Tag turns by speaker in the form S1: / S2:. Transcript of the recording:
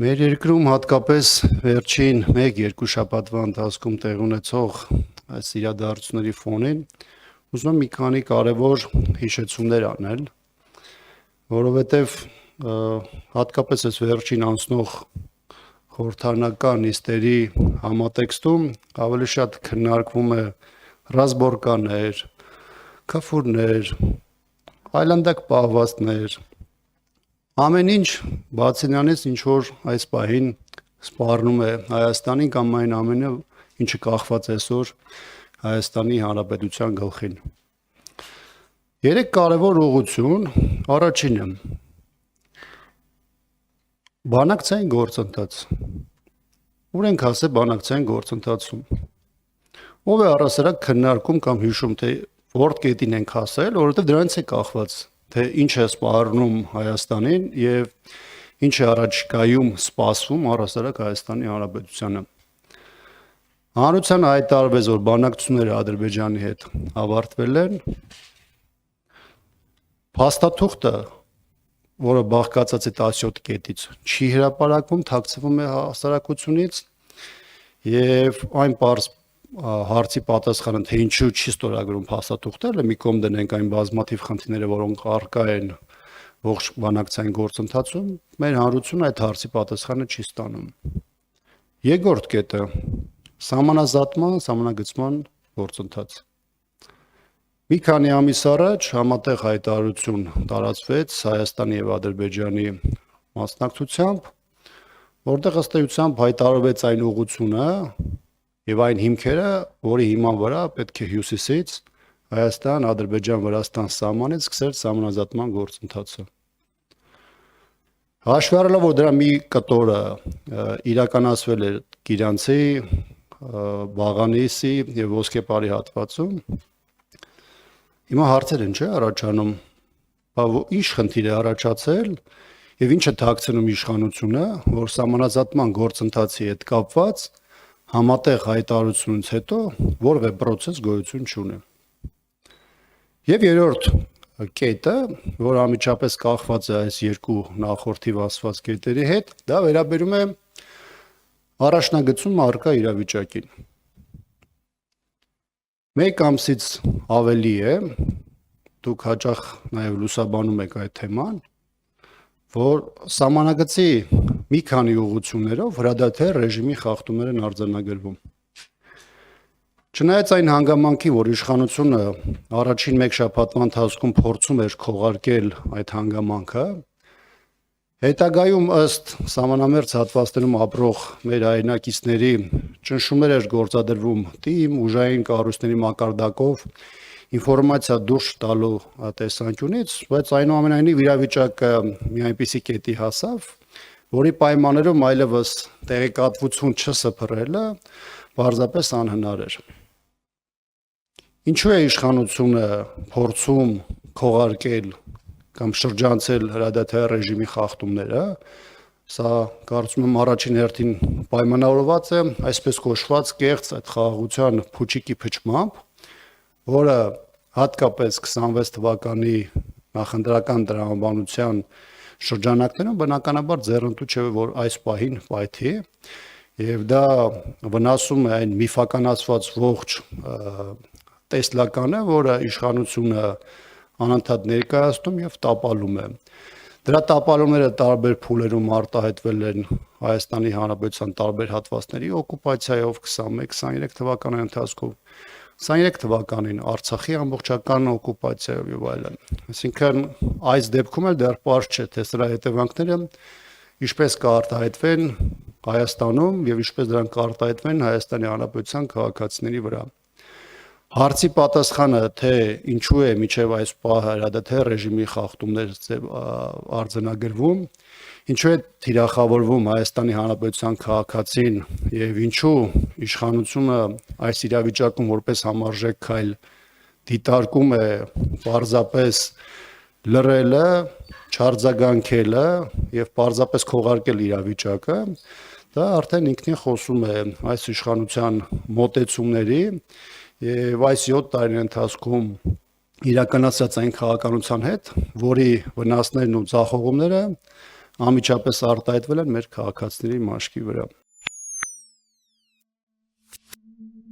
S1: Մեր երկրում հատկապես վերջին 1-2 շաբաթվա ընթացքում տեղ ունեցող այս իրադարձությունների ֆոնին ուզում եմ մի քանի կարևոր հիշեցումներ անել, որովհետև հատկապես այս վերջին անցնող խորհրդարանական նիստերի համատեքստում ավելի շատ քննարկվում է ռազմորկաներ, քֆուրներ, այլանդակ պահվածքներ, ամեն ինչ բացի նրանից, ինչ որ այս պահին սպառնում է Հայաստանին կամ այն ամենը, ինչը կախված է այսօր Հայաստանի Հանրապետության գլխին։ Երեք կարևոր ուղղություն, առաջինը բանակցային գործընթաց։ Ուր ենք հասել բանակցային գործընթացում։ Ով է առասարակ քննարկում կամ հիշում, թե որ կետին ենք հասել, որովհետև դրանից է կախված, թե ինչ է սպառնում Հայաստանին եւ ինչ է առաջիկայում սպասվում առասարակ Հայաստանի Հանրապետությանը։ Հանրության հայտարարվեց, որ բանակցությունները Ադրբեջանի հետ ավարտվել են։ Փաստաթուղթը, որը բաղկացած է 17 կետից, չի հրապարակվում, թաքցվում է հասարակությունից եւ այն պարզ հարցի պատասխանը, թե ինչու չի ստորագրում փաստաթուղթերը, մի կողմ դնենք այն բազմաթիվ խնդիրները, որոնք առկա են ողջ բանակցային գործընթացում, մեր հանրությունը այդ հարցի պատասխանը չի ստանում։ Երկրորդ կետը սահմանազատման, սահմանագծման գործընթաց։ Մի քանի ամիս առաջ համատեղ հայտարարություն տարածվեց Հայաստանի եւ Ադրբեջանի մասնակցությամբ, որտեղ ըստ էության հայտարարվեց այն ուղղությունը եւ այն հիմքերը, որի հիման վրա պետք է հյուսիսից Հայաստան, Ադրբեջան, Վրաստան սահմանից սկսել սահմանազատման գործընթացը։ Հաշվի առնելով, որ դրա մի կտորը իրականացվել է Գիրանցի, Բաղանիսի եւ Ոսկեպարի հատվածում, հիմա հարցեր են, չէ՞, առաջանում, ինչ խնդիր է առաջացել եւ ինչ է թաքցնում իշխանությունը, որ սահմանազատման գործընթացի հետ կապված համատեղ հայտարարությունից հետո որևէ process գոյություն չունի։ Եվ երրորդ կետը, որ անմիջապես կախված է այս երկու նախորդի ասված կետերի հետ, դա վերաբերում է առաջնագծում առկա իրավիճակին։ Մեկ ամսից ավելի է, դուք հաճախ նաև լուսաբանում եք այդ թեման, որ սահմանագծի մի քանի ուղղություններով հրադադար ռեժիմի խախտումներ են արձանագրվում։ Չնայած այն հանգամանքի, որ իշխանությունը առաջին մեկ շաբաթվա ընթացքում փորձում էր քողարկել այդ հանգամանքը, հետագայում ըստ սահմանամերձ հատվածներում ապրող մեր հայրենակիցների ճնշումներ էր գործադրվում թիմ ուժային կառույցների մակարդակով ինֆորմացիա դուրս տալու տեսանկյունից, բայց այնուամենայնիվ իրավիճակը մի այնպիսի կետի հասավ, որի պայմաններում այլևս տեղեկատվություն չսփռելը պարզապես անհնար էր։ Ինչու է իշխանությունը փորձում քողարկել կամ շրջանցել հրադադար ռեժիմի խախտումները, սա կարծում եմ առաջին հերթին պայմանավորված է այսպես կոչված կեղծ այդ խաղաղության փուչիկի փչմամբ, որը հատկապես 26 թվականի նախընտրական տրամաբանության շրջանակներում բնականաբար ձեռնտու չէ, որ այս պահին պայթի եւ դա վնասում է այն միֆականացված ողջ տեսլականը, որը իշխանությունը անընդհատ ներկայացնում եւ տապալում է։ Դրա տապալումները տարբեր փուլերում արտահայտվել են Հայաստանի Հանրապետության տարբեր հատվածների օկուպացիայով 21-23 թվականի ընթացքում, 23 թվականին Արցախի ամբողջական օկուպացիայով եւ այլն։ Այսինքն այս դեպքում էլ դեռ պարզ չէ, թե սրա հետևանքները ինչպես կարտահայտվեն Հայաստանում եւ ինչպես դրանք կարտահայտվեն Հայաստանի Հանրապետության քաղաքացիների վրա։ Հարցի պատասխանը, թե ինչու է միջև այս պահը հրադադար ռեժիմի խախտումներ արձանագրվում, ինչու է թիրախավորվում Հայաստանի Հանրապետության քաղաքացին եւ ինչու իշխանությունը այս իրավիճակում որպես համարժեք քայլ դիտարկում է պարզապես լռելը, չարձագանքելը եւ պարզապես քողարկել իրավիճակը, դա արդեն ինքնին խոսում է այս իշխանության մոտեցումների եւ այս 7 տարի ընթացքում իրականացած այն քաղաքականության հետ, որի վնասներն ու ձախողումները անմիջապես արտահայտվել են մեր քաղաքացիների մաշկի վրա։